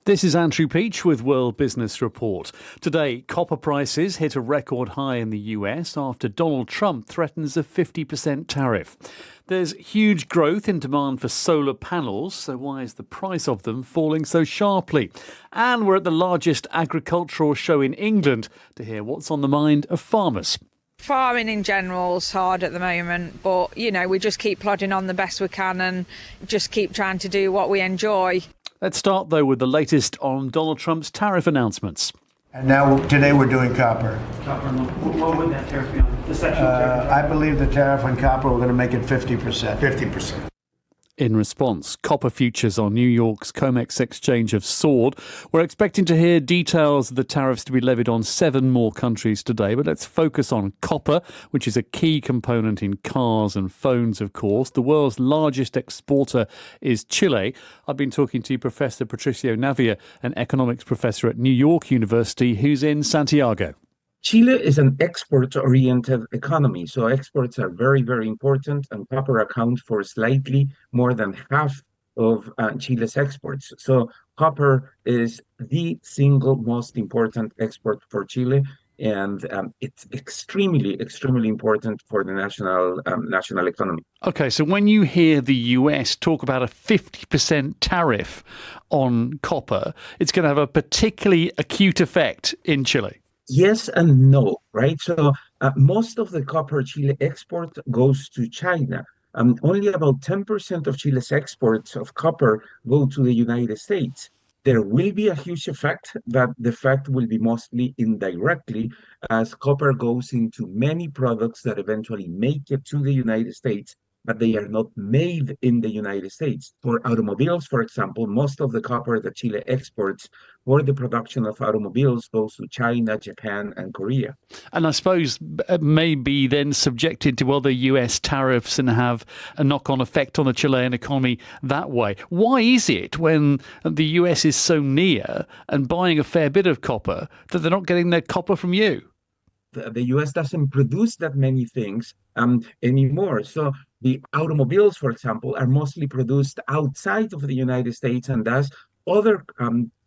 This is Andrew Peach with World Business Report. Today, copper prices hit a record high in the US after Donald Trump threatens a 50% tariff. There's huge growth in demand for solar panels, so why is the price of them falling so sharply? And we're at the largest agricultural show in England to hear what's on the mind of farmers. Farming in general is hard at the moment, but, we just keep plodding on the best we can and just keep trying to do what we enjoy. Let's start, though, with the latest on Donald Trump's tariff announcements. And now, today we're doing copper. Copper, what would that tariff be on? The sectional tariff? I believe the tariff on copper, we're going to make it 50%. 50%. In response, copper futures on New York's COMEX exchange have soared. We're expecting to hear details of the tariffs to be levied on 7 more countries today, but let's focus on copper, which is a key component in cars and phones, of course. The world's largest exporter is Chile. I've been talking to Professor Patricio Navia, an economics professor at New York University, who's in Santiago. Chile is an export-oriented economy, so exports are very, very important, and copper accounts for slightly more than half of Chile's exports. So copper is the single most important export for Chile, and it's extremely, extremely important for the national economy. Okay, so when you hear the US talk about a 50% tariff on copper, it's going to have a particularly acute effect in Chile. Yes and no, right? So most of the copper Chile export goes to China. Only about 10% of Chile's exports of copper go to the United States. There will be a huge effect, but the effect will be mostly indirectly as copper goes into many products that eventually make it to the United States, but they are not made in the United States. For automobiles, for example, most of the copper that Chile exports for the production of automobiles goes to China, Japan, and Korea. And I suppose maybe then subjected to other US tariffs and have a knock-on effect on the Chilean economy that way. Why is it when the US is so near and buying a fair bit of copper that they're not getting their copper from you? The US doesn't produce that many things anymore. So the automobiles, for example, are mostly produced outside of the United States, and thus other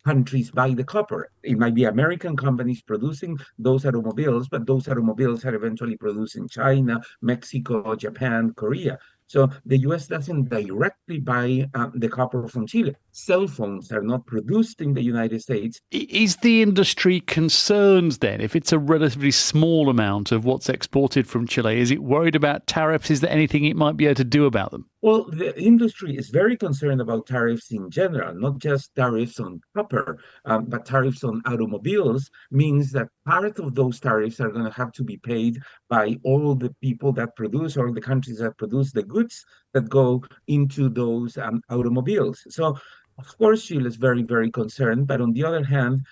countries buy the copper. It might be American companies producing those automobiles, but those automobiles are eventually produced in China, Mexico, Japan, Korea. So the US doesn't directly buy the copper from Chile. Cell phones are not produced in the United States. Is the industry concerned then, if it's a relatively small amount of what's exported from Chile? Is it worried about tariffs? Is there anything it might be able to do about them? Well, the industry is very concerned about tariffs in general, not just tariffs on copper, but tariffs on automobiles means that part of those tariffs are going to have to be paid by all the people that produce or the countries that produce the goods that go into those automobiles. So, of course, Chile is very, very concerned. But on the other hand,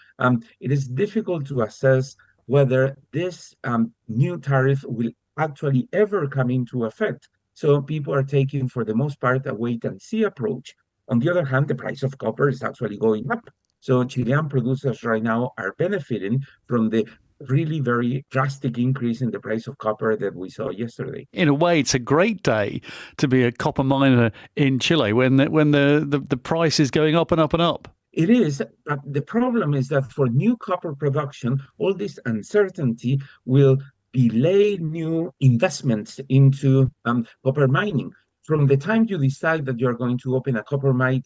it is difficult to assess whether this new tariff will actually ever come into effect. So people are taking, for the most part, a wait-and-see approach. On the other hand, the price of copper is actually going up. So Chilean producers right now are benefiting from the really very drastic increase in the price of copper that we saw yesterday. In a way, it's a great day to be a copper miner in Chile when the price is going up and up and up. It is, but the problem is that for new copper production, all this uncertainty will delay new investments into copper mining. From the time you decide that you're going to open a copper mine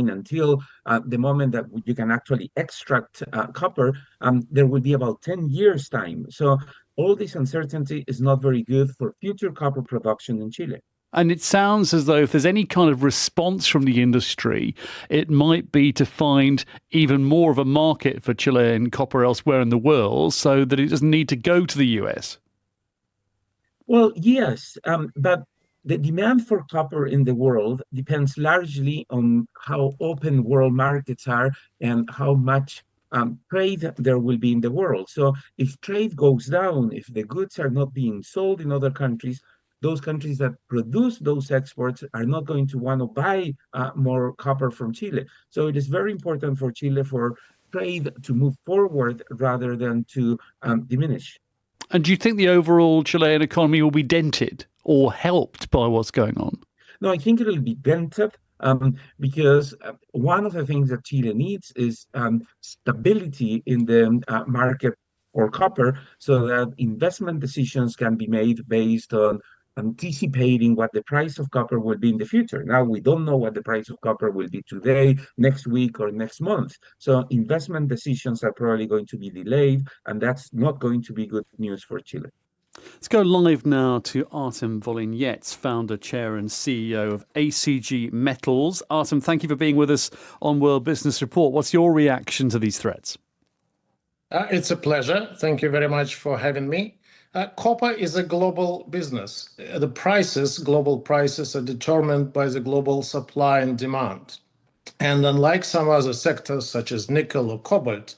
until the moment that you can actually extract copper, there will be about 10 years' time. So all this uncertainty is not very good for future copper production in Chile. And it sounds as though if there's any kind of response from the industry, it might be to find even more of a market for Chilean copper elsewhere in the world so that it doesn't need to go to the US. Well, yes, but the demand for copper in the world depends largely on how open world markets are and how much trade there will be in the world. So if trade goes down, if the goods are not being sold in other countries, those countries that produce those exports are not going to want to buy more copper from Chile. So it is very important for Chile for trade to move forward rather than to diminish. And do you think the overall Chilean economy will be dented or helped by what's going on? No, I think it will be dented because one of the things that Chile needs is stability in the market for copper, so that investment decisions can be made based on anticipating what the price of copper will be in the future. Now, we don't know what the price of copper will be today, next week, or next month. So investment decisions are probably going to be delayed, and that's not going to be good news for Chile. Let's go live now to Artem Volynets, founder, chair and CEO of ACG Metals. Artem, thank you for being with us on World Business Report. What's your reaction to these threats? It's a pleasure. Thank you very much for having me. Copper is a global business. The global prices, are determined by the global supply and demand. And unlike some other sectors, such as nickel or cobalt,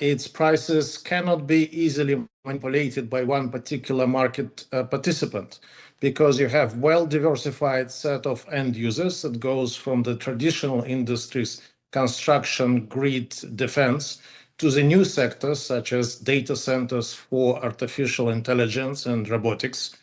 its prices cannot be easily manipulated by one particular market participant, because you have well-diversified set of end users that goes from the traditional industries, construction, grid, defense, to the new sectors such as data centers for artificial intelligence and robotics.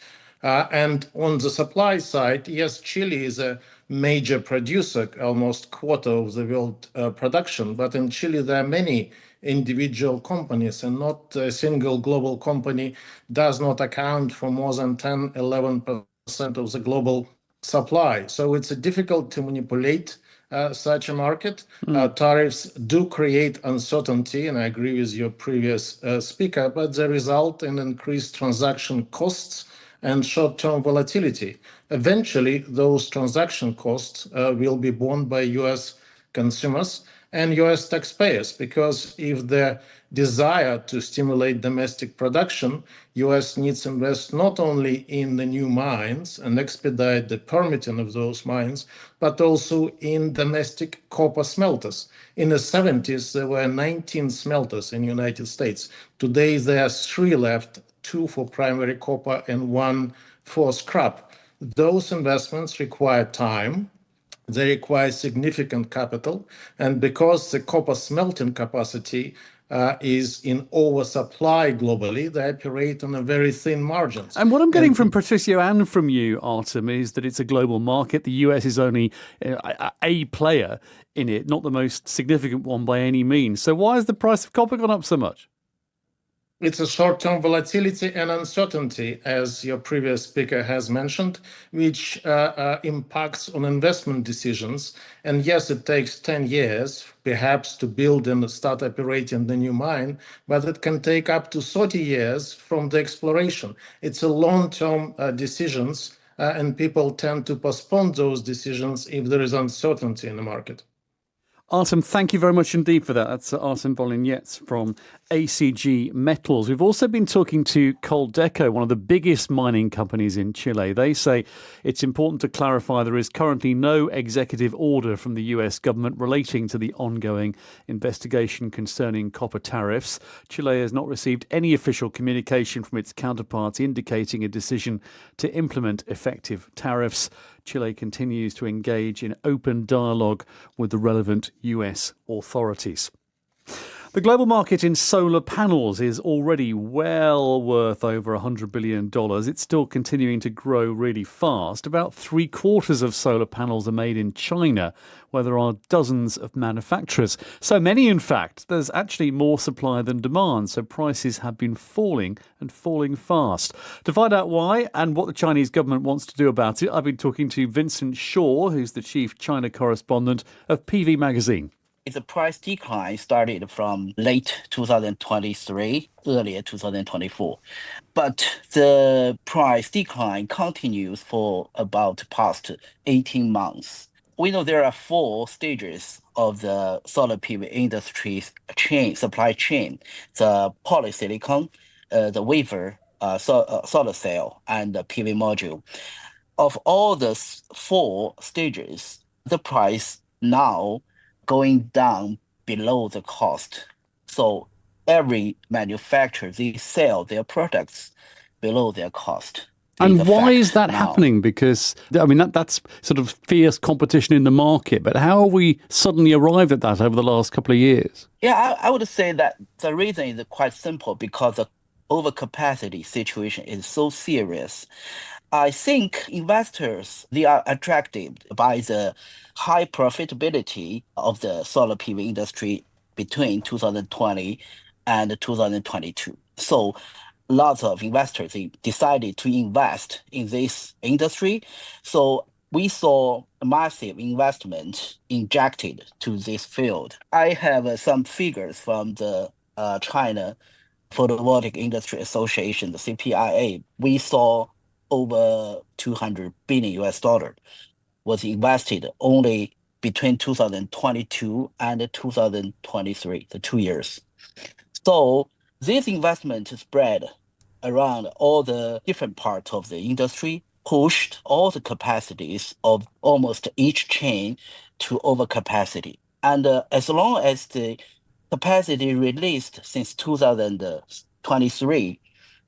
And on the supply side, yes, Chile is a major producer, almost quarter of the world production. But in Chile, there are many individual companies, and not a single global company does not account for more than 10, 11% of the global supply. So it's difficult to manipulate such a market. Tariffs do create uncertainty, and I agree with your previous speaker, but they result in increased transaction costs and short-term volatility. Eventually, those transaction costs will be borne by U.S. consumers and U.S. taxpayers, because if the desire to stimulate domestic production, U.S. needs to invest not only in the new mines and expedite the permitting of those mines, but also in domestic copper smelters. In the 70s, there were 19 smelters in the United States. Today, there are 3 left, 2 for primary copper and 1 for scrap. Those investments require time. They require significant capital. And because the copper smelting capacity is in oversupply globally, they operate on a very thin margins. And what I'm getting from Patricio and from you, Artem, is that it's a global market. The US is only a player in it, not the most significant one by any means. So why has the price of copper gone up so much? It's a short-term volatility and uncertainty, as your previous speaker has mentioned, which impacts on investment decisions. And yes, it takes 10 years, perhaps, to build and start operating the new mine, but it can take up to 30 years from the exploration. It's a long-term decisions, and people tend to postpone those decisions if there is uncertainty in the market. Artem, thank you very much indeed for that. That's Artem Volynets from ACG Metals. We've also been talking to Coldeco, one of the biggest mining companies in Chile. They say it's important to clarify there is currently no executive order from the US government relating to the ongoing investigation concerning copper tariffs. Chile has not received any official communication from its counterparts indicating a decision to implement effective tariffs. Chile continues to engage in open dialogue with the relevant US authorities. The global market in solar panels is already well worth over $100 billion. It's still continuing to grow really fast. About 3/4 of solar panels are made in China, where there are dozens of manufacturers. So many, in fact, there's actually more supply than demand. So prices have been falling and falling fast. To find out why and what the Chinese government wants to do about it, I've been talking to Vincent Shaw, who's the chief China correspondent of PV Magazine. The price decline started from late 2023, earlier 2024. But the price decline continues for about past 18 months. We know there are 4 stages of the solar PV industry's supply chain: the polysilicon, the wafer, solar cell, and the PV module. Of all the 4 stages, the price now going down below the cost. So every manufacturer, they sell their products below their cost. And why is that happening? Because, I mean, that's sort of fierce competition in the market. But how have we suddenly arrived at that over the last couple of years? Yeah, I would say that the reason is quite simple, because the overcapacity situation is so serious. I think investors, they are attracted by the high profitability of the solar PV industry between 2020 and 2022. So lots of investors, they decided to invest in this industry. So we saw a massive investment injected to this field. I have some figures from the China Photovoltaic Industry Association, the CPIA. We saw over 200 billion US dollar was invested only between 2022 and 2023, the 2 years. So this investment spread around all the different parts of the industry, pushed all the capacities of almost each chain to overcapacity. And as long as the capacity released since 2023,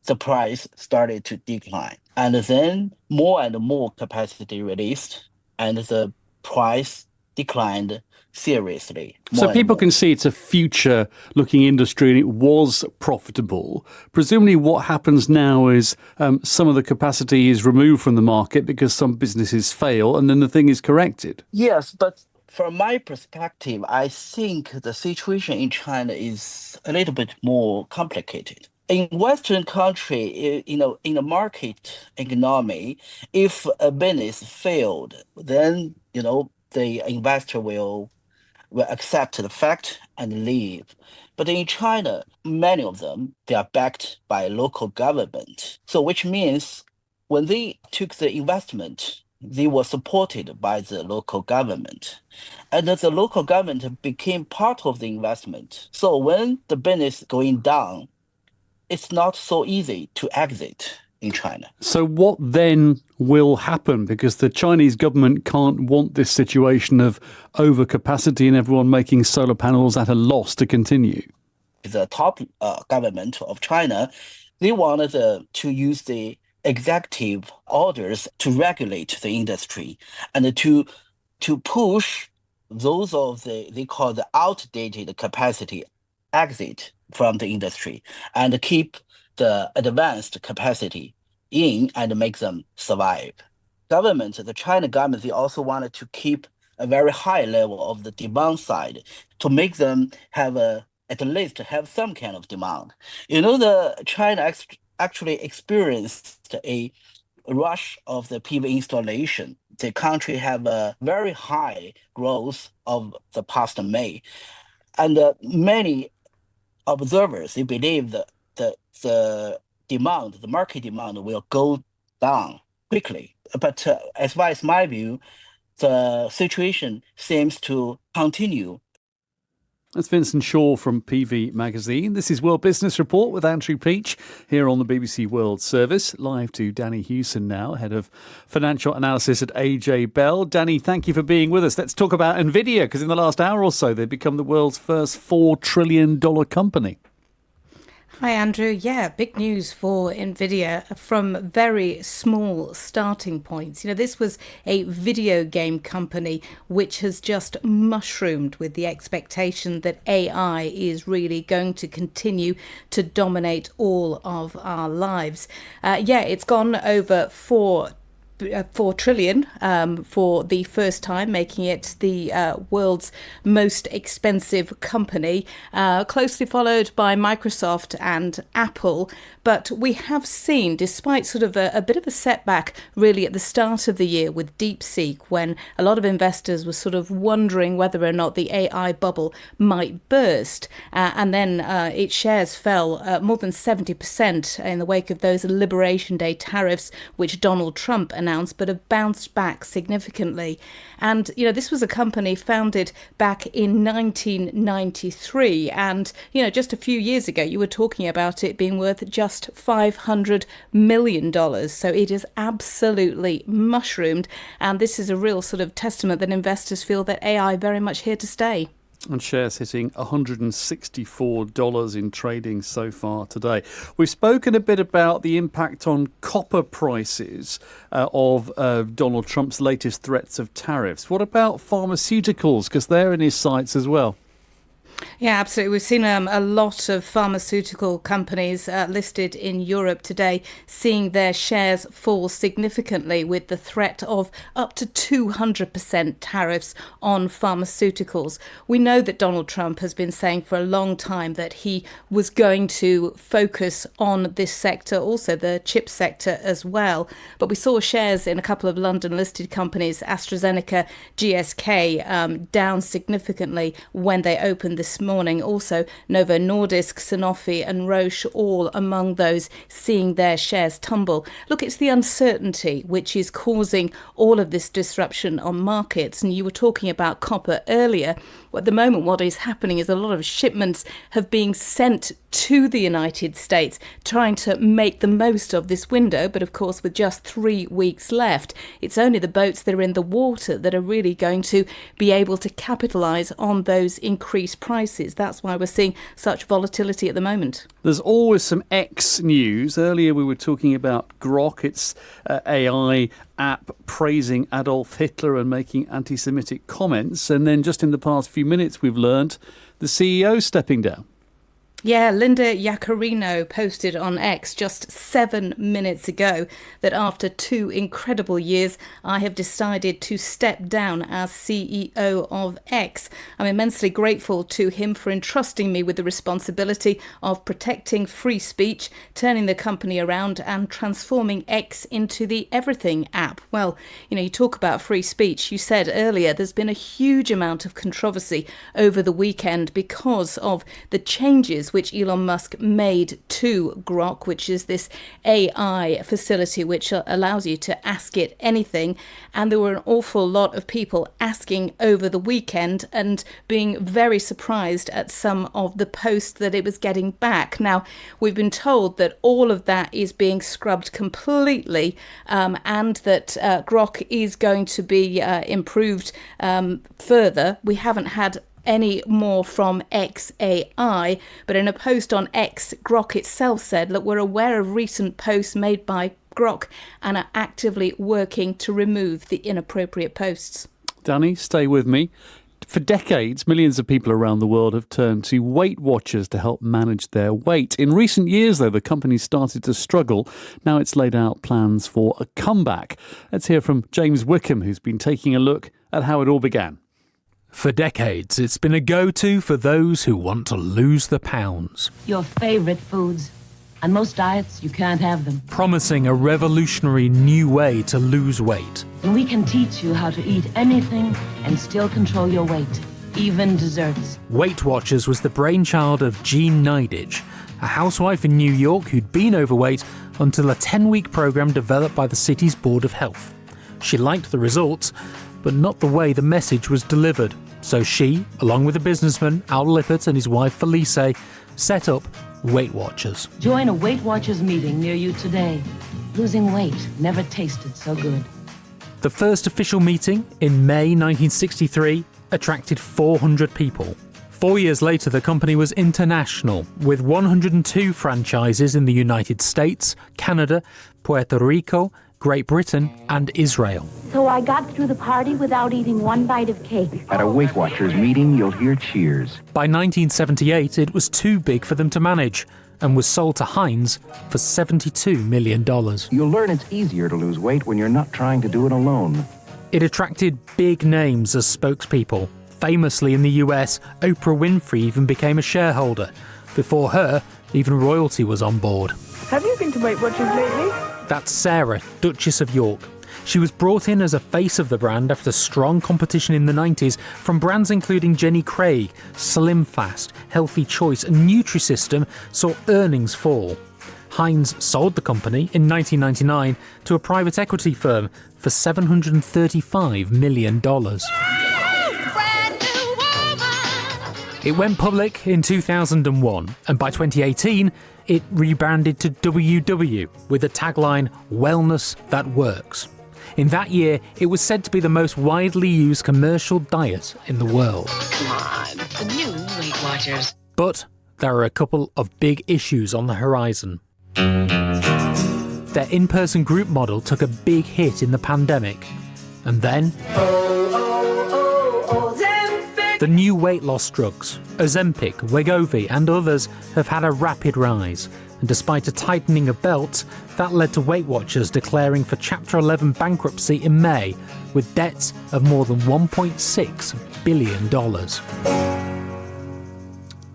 the price started to decline. And then more and more capacity released, and the price declined seriously. So people can see it's a future-looking industry and it was profitable. Presumably what happens now is some of the capacity is removed from the market because some businesses fail and then the thing is corrected. Yes, but from my perspective, I think the situation in China is a little bit more complicated. In Western country, in a market economy, if a business failed, then the investor will accept the fact and leave. But in China, many of them, they are backed by local government. So which means when they took the investment, they were supported by the local government. And the local government became part of the investment. So when the business going down, it's not so easy to exit in China. So what then will happen? Because the Chinese government can't want this situation of overcapacity and everyone making solar panels at a loss to continue. The top government of China, they wanted to use the executive orders to regulate the industry and to push those of they call the outdated capacity exit from the industry and keep the advanced capacity in and make them survive. The China government, they also wanted to keep a very high level of the demand side to make them have at least have some kind of demand. The China actually experienced a rush of the PV installation. The country have a very high growth of the past May. And many observers, they believe that the market demand will go down quickly. But as far as my view, the situation seems to continue. That's Vincent Shaw from PV Magazine. This is World Business Report with Andrew Peach here on the BBC World Service. Live to Danny Hewson now, Head of Financial Analysis at AJ Bell. Danny, thank you for being with us. Let's talk about NVIDIA, because in the last hour or so, they've become the world's first $4 trillion company. Hi, Andrew. Yeah, big news for NVIDIA from very small starting points. This was a video game company which has just mushroomed with the expectation that AI is really going to continue to dominate all of our lives. It's gone over $4 trillion for the first time, making it the world's most expensive company, closely followed by Microsoft and Apple. But we have seen, despite sort of a bit of a setback really at the start of the year with DeepSeek, when a lot of investors were sort of wondering whether or not the AI bubble might burst, and then its shares fell more than 70% in the wake of those Liberation Day tariffs, which Donald Trump announced, but have bounced back significantly. And, this was a company founded back in 1993. And, just a few years ago, you were talking about it being worth just $500 million. So it is absolutely mushroomed. And this is a real sort of testament that investors feel that AI very much here to stay. And shares hitting $164 in trading so far today. We've spoken a bit about the impact on copper prices of Donald Trump's latest threats of tariffs. What about pharmaceuticals? Because they're in his sights as well. Yeah, absolutely. We've seen a lot of pharmaceutical companies listed in Europe today seeing their shares fall significantly with the threat of up to 200% tariffs on pharmaceuticals. We know that Donald Trump has been saying for a long time that he was going to focus on this sector, also the chip sector as well. But we saw shares in a couple of London listed companies, AstraZeneca, GSK, down significantly when they opened this morning. Also, Novo Nordisk, Sanofi and Roche, all among those seeing their shares tumble. Look, it's the uncertainty which is causing all of this disruption on markets. And you were talking about copper earlier. At the moment, what is happening is a lot of shipments have been sent to the United States, trying to make the most of this window. But of course, with just 3 weeks left, it's only the boats that are in the water that are really going to be able to capitalise on those increased prices. That's why we're seeing such volatility at the moment. There's always some X news. Earlier we were talking about Grok, its AI app praising Adolf Hitler and making anti-Semitic comments. And then just in the past few minutes, we've learnt the CEO stepping down. Yeah, Linda Yaccarino posted on X just 7 minutes ago that after 2 incredible years, I have decided to step down as CEO of X. I'm immensely grateful to him for entrusting me with the responsibility of protecting free speech, turning the company around and transforming X into the everything app. Well, you talk about free speech. You said earlier there's been a huge amount of controversy over the weekend because of the changes which Elon Musk made to Grok, which is this AI facility which allows you to ask it anything. And there were an awful lot of people asking over the weekend and being very surprised at some of the posts that it was getting back. Now, we've been told that all of that is being scrubbed completely and that Grok is going to be improved further. We haven't had any more from XAI, but in a post on X, Grok itself said, look, we're aware of recent posts made by Grok and are actively working to remove the inappropriate posts. Danny, stay with me. For decades, millions of people around the world have turned to Weight Watchers to help manage their weight. In recent years, though, the company started to struggle. Now it's laid out plans for a comeback. Let's hear from James Wickham, who's been taking a look at how it all began. For decades, it's been a go-to for those who want to lose the pounds. Your favorite foods. On most diets, you can't have them. Promising a revolutionary new way to lose weight. And we can teach you how to eat anything and still control your weight, even desserts. Weight Watchers was the brainchild of Jean Nidich, a housewife in New York who'd been overweight until a 10-week program developed by the city's Board of Health. She liked the results, but not the way the message was delivered. So she, along with a businessman, Al Lippert, and his wife Felice, set up Weight Watchers. Join a Weight Watchers meeting near you today. Losing weight never tasted so good. The first official meeting, in May 1963, attracted 400 people. 4 years later, the company was international, with 102 franchises in the United States, Canada, Puerto Rico, Great Britain and Israel. So I got through the party without eating one bite of cake. At a Weight Watchers meeting, you'll hear cheers. By 1978, it was too big for them to manage and was sold to Heinz for $72 million. You'll learn it's easier to lose weight when you're not trying to do it alone. It attracted big names as spokespeople. Famously in the US, Oprah Winfrey even became a shareholder. Before her, even royalty was on board. Have you been to Weight Watchers lately? That's Sarah, Duchess of York. She was brought in as a face of the brand after strong competition in the 90s from brands including Jenny Craig, Slim Fast, Healthy Choice and Nutrisystem saw earnings fall. Heinz sold the company in 1999 to a private equity firm for $735 million. It went public in 2001, and by 2018, it rebranded to WW with the tagline, Wellness That Works. In that year, it was said to be the most widely used commercial diet in the world. Come on, the new Weight Watchers. But there are a couple of big issues on the horizon. Their in-person group model took a big hit in the pandemic. And then The new weight loss drugs, Ozempic, Wegovy and others have had a rapid rise. And despite a tightening of belts, that led to Weight Watchers declaring for Chapter 11 bankruptcy in May, with debts of more than $1.6 billion.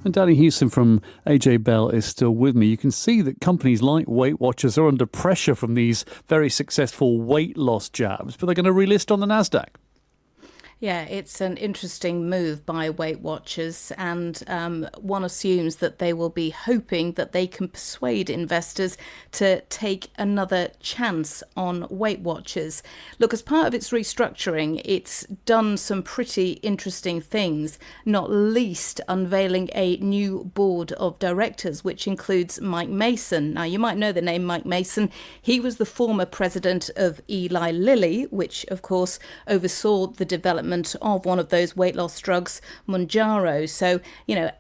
And Danny Hewson from AJ Bell is still with me. You can see that companies like Weight Watchers are under pressure from these very successful weight loss jabs, but they're going to relist on the NASDAQ. Yeah, it's an interesting move by Weight Watchers, and one assumes that they will be hoping that they can persuade investors to take another chance on Weight Watchers. Look, as part of its restructuring, it's done some pretty interesting things, not least unveiling a new board of directors, which includes Mike Mason. Now, you might know the name Mike Mason. He was the former president of Eli Lilly, which, of course, oversaw the development of one of those weight loss drugs, Mounjaro. So,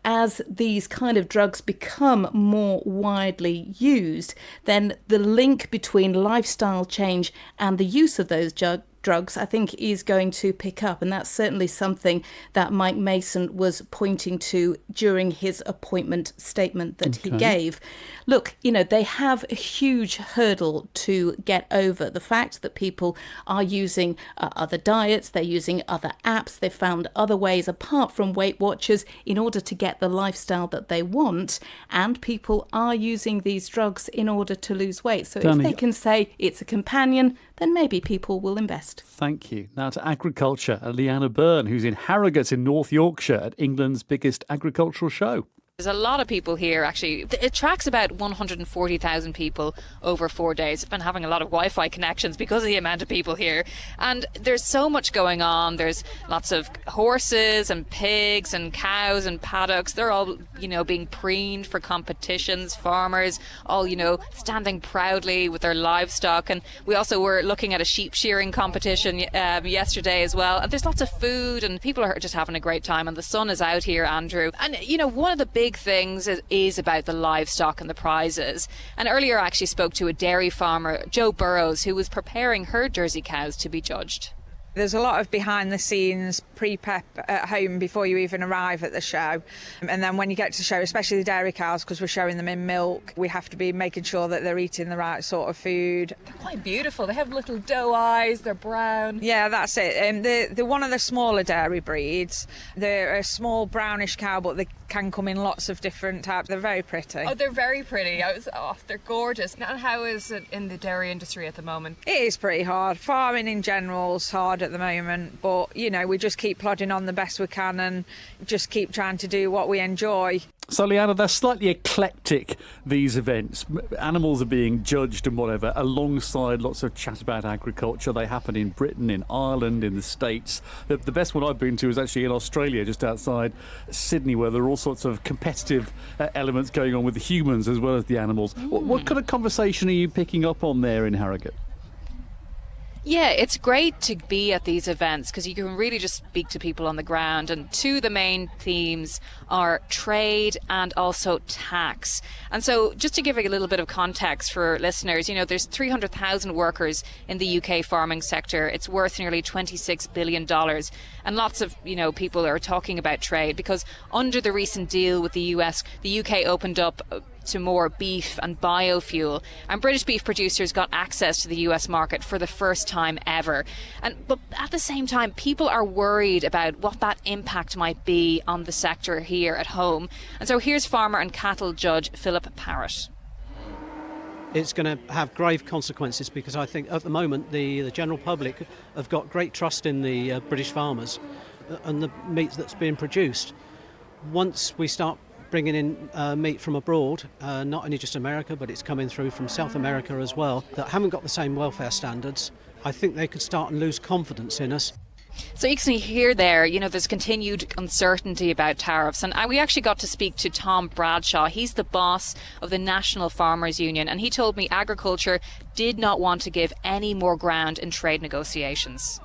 as these kind of drugs become more widely used, then the link between lifestyle change and the use of those drugs, I think, is going to pick up. And that's certainly something that Mike Mason was pointing to during his appointment statement that he gave. Look, they have a huge hurdle to get over. The fact that people are using other diets, they're using other apps, they've found other ways apart from Weight Watchers in order to get the lifestyle that they want. And people are using these drugs in order to lose weight. So Danny, if they can say it's a companion, then maybe people will invest. Thank you. Now to agriculture and Leanna Byrne, who's in Harrogate in North Yorkshire at England's biggest agricultural show. There's a lot of people here, actually. It tracks about 140,000 people over 4 days. I've been having a lot of Wi-Fi connections because of the amount of people here. And there's so much going on. There's lots of horses and pigs and cows and paddocks. They're all, being preened for competitions. Farmers all, standing proudly with their livestock. And we also were looking at a sheep shearing competition yesterday as well. And there's lots of food and people are just having a great time. And the sun is out here, Andrew. And, one of the big things is about the livestock and the prizes. And earlier I actually spoke to a dairy farmer, Joe Burrows, who was preparing her Jersey cows to be judged. There's a lot of behind the scenes pre-prep at home before you even arrive at the show. And then when you get to the show, especially the dairy cows, because we're showing them in milk, we have to be making sure that they're eating the right sort of food. They're quite beautiful. They have little doe eyes, they're brown. Yeah, that's it. They're one of the smaller dairy breeds. They're a small brownish cow, but they can come in lots of different types. They're very pretty. Oh, they're very pretty. They're gorgeous. And how is it in the dairy industry at the moment? It is pretty hard. Farming in general is hard at the moment, but we just keep plodding on the best we can and just keep trying to do what we enjoy. So, Leanna, they're slightly eclectic, these events. Animals are being judged and whatever, alongside lots of chat about agriculture. They happen in Britain, in Ireland, in the States. The best one I've been to is actually in Australia, just outside Sydney, where there are all sorts of competitive elements going on with the humans as well as the animals. What kind of conversation are you picking up on there in Harrogate? Yeah, it's great to be at these events because you can really just speak to people on the ground. And two of the main themes are trade and also tax. And so just to give a little bit of context for listeners, there's 300,000 workers in the UK farming sector. It's worth nearly $26 billion. And lots of, people are talking about trade because under the recent deal with the US, the UK opened up to more beef and biofuel, and British beef producers got access to the US market for the first time ever. But at the same time, people are worried about what that impact might be on the sector here at home. And so here's farmer and cattle judge Philip Parrott. It's going to have grave consequences because I think at the moment the general public have got great trust in the British farmers and the meat that's being produced. Once we start bringing in meat from abroad, not only just America, but it's coming through from South America as well, that haven't got the same welfare standards, I think they could start and lose confidence in us. So you can hear there, there's continued uncertainty about tariffs. And we actually got to speak to Tom Bradshaw. He's the boss of the National Farmers Union. And he told me agriculture did not want to give any more ground in trade negotiations.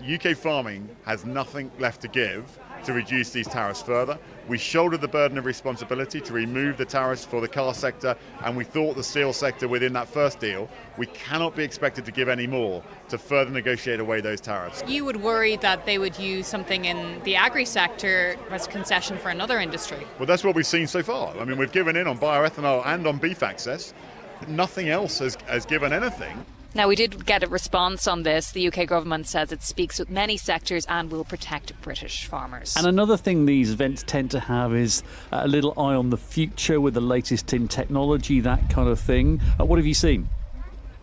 UK farming has nothing left to give to reduce these tariffs further. We shouldered the burden of responsibility to remove the tariffs for the car sector, and we thought the steel sector within that first deal. We cannot be expected to give any more to further negotiate away those tariffs. You would worry that they would use something in the agri sector as a concession for another industry. Well, that's what we've seen so far. I mean, we've given in on bioethanol and on beef access. Nothing else has given anything. Now, we did get a response on this. The UK government says it speaks with many sectors and will protect British farmers. And another thing these events tend to have is a little eye on the future with the latest in technology, that kind of thing. What have you seen?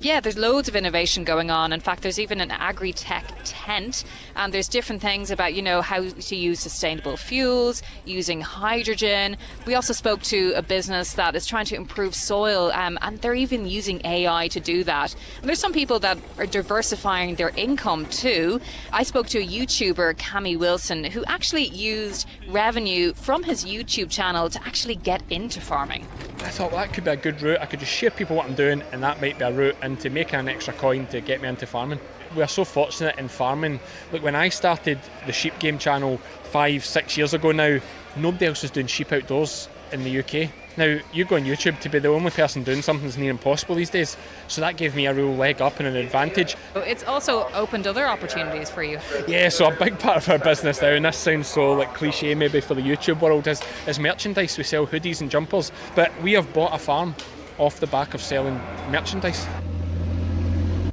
Yeah, there's loads of innovation going on. In fact, there's even an agri-tech tent, and there's different things about, how to use sustainable fuels, using hydrogen. We also spoke to a business that is trying to improve soil, and they're even using AI to do that. And there's some people that are diversifying their income too. I spoke to a YouTuber, Cammy Wilson, who actually used revenue from his YouTube channel to actually get into farming. I thought, well, that could be a good route. I could just show people what I'm doing, and that might be a route into making an extra coin to get me into farming. We are so fortunate in farming. Look, when I started the Sheep Game channel 5-6 years ago now, nobody else was doing sheep outdoors in the UK. Now, you go on YouTube to be the only person doing something that's near impossible these days. So that gave me a real leg up and an advantage. It's also opened other opportunities for you. Yeah, so a big part of our business now, and this sounds so cliche maybe for the YouTube world, is merchandise. We sell hoodies and jumpers, but we have bought a farm off the back of selling merchandise.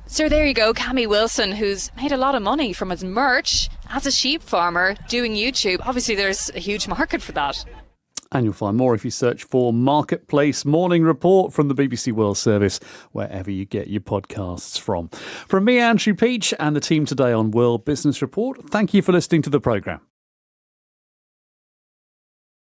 So there you go, Cammy Wilson, who's made a lot of money from his merch as a sheep farmer doing YouTube. Obviously, there's a huge market for that. And you'll find more if you search for Marketplace Morning Report from the BBC World Service, wherever you get your podcasts from. From me, Andrew Peach, and the team today on World Business Report, thank you for listening to the programme.